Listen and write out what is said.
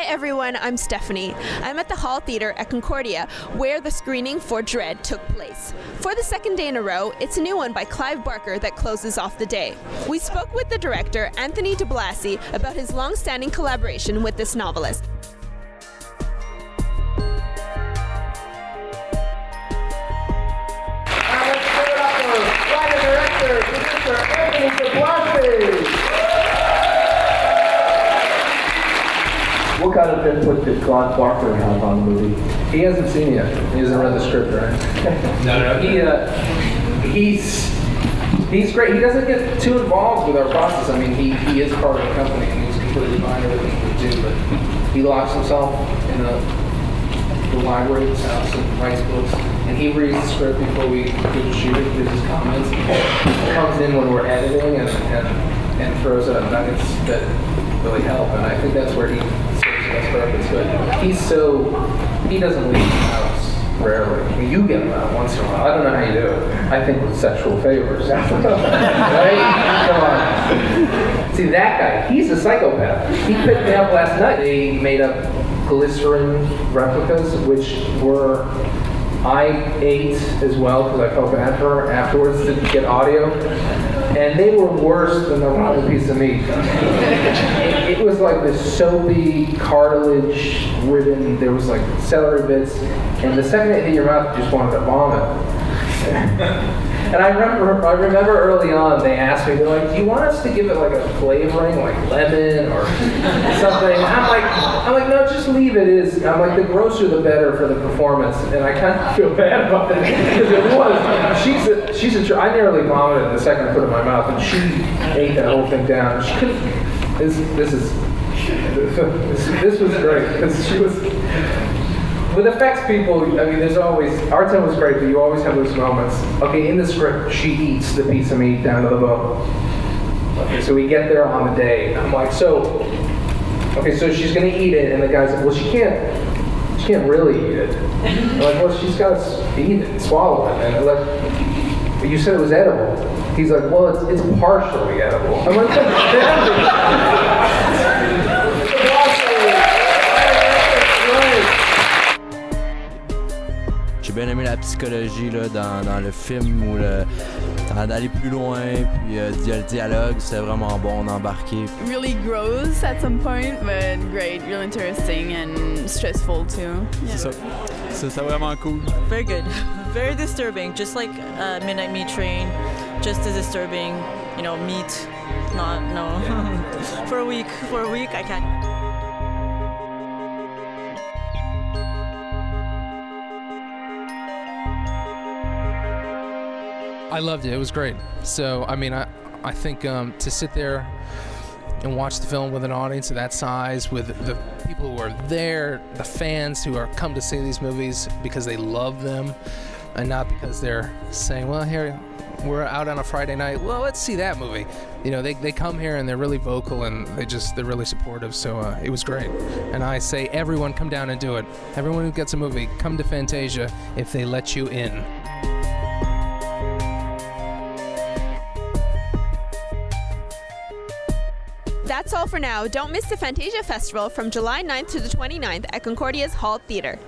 everyone, I'm Stephanie. I'm at the Hall Theatre at Concordia, where the screening for Dread took place. For the second day in a row, it's a new one by Clive Barker that closes off the day. We spoke with the director, Anthony de Blasi, about his long-standing collaboration with this novelist. What kind of input did Clive Barker have on the movie? He hasn't seen it yet. He hasn't read the script, right? No. He's great. He doesn't get too involved with our process. I mean, he is part of the company, and he's completely fine with everything we do. But he locks himself in the library of his house and writes books. And he reads the script before we do the shoot. He gives his comments. He comes in when we're editing and throws out nuggets that really help. And I think that's where he purpose, but he doesn't leave the house rarely. I mean, you get him out once in a while. I don't know how you do it. I think with sexual favors. Right? Come on. See, that guy, he's a psychopath. He picked me up last night. They made up glycerin replicas, which I ate as well because I felt bad for her afterwards to get audio. And they were worse than the rotten piece of meat. It was like this soapy, cartilage-ridden, there was like celery bits, and the second it hit your mouth, you just wanted to vomit. And I remember early on, they asked me, they're like, do you want us to give it like a flavoring, like lemon or something? I'm like, no, just leave it as. I'm like, the grosser the better for the performance. And I kind of feel bad about it because it was. I nearly vomited the second I put it in my mouth, and she ate that whole thing down. She couldn't. This was great because she was. With effects people, I mean, there's always, our time was great, but you always have those moments. Okay, in the script, she eats the piece of meat down to the bone. Okay, so we get there on the day. I'm like, so she's gonna eat it, and the guy's like, well, she can't really eat it. I'm like, well, she's gotta eat it, swallow it. And I'm like, but you said it was edible. He's like, well, it's partially edible. I'm like, J'ai bien aimé la psychologie là, dans le film où d'aller plus loin, puis le dialogue, c'était vraiment bon, on embarqué. Really gross at some point, but great, real interesting and stressful too. Yeah. C'est vraiment cool. Very good, very disturbing, just like Midnight Meat Train, just as disturbing, you know, meat, no. For a week, I can't. I loved it. It was great. So, I mean, I think to sit there and watch the film with an audience of that size, with the people who are there, the fans who are come to see these movies because they love them, and not because they're saying, well, here, we're out on a Friday night, well, let's see that movie. You know, they come here and they're really vocal and they're really supportive, so it was great. And I say, everyone come down and do it. Everyone who gets a movie, come to Fantasia if they let you in. That's all for now. Don't miss the Fantasia Festival from July 9th to the 29th at Concordia's Hall Theatre.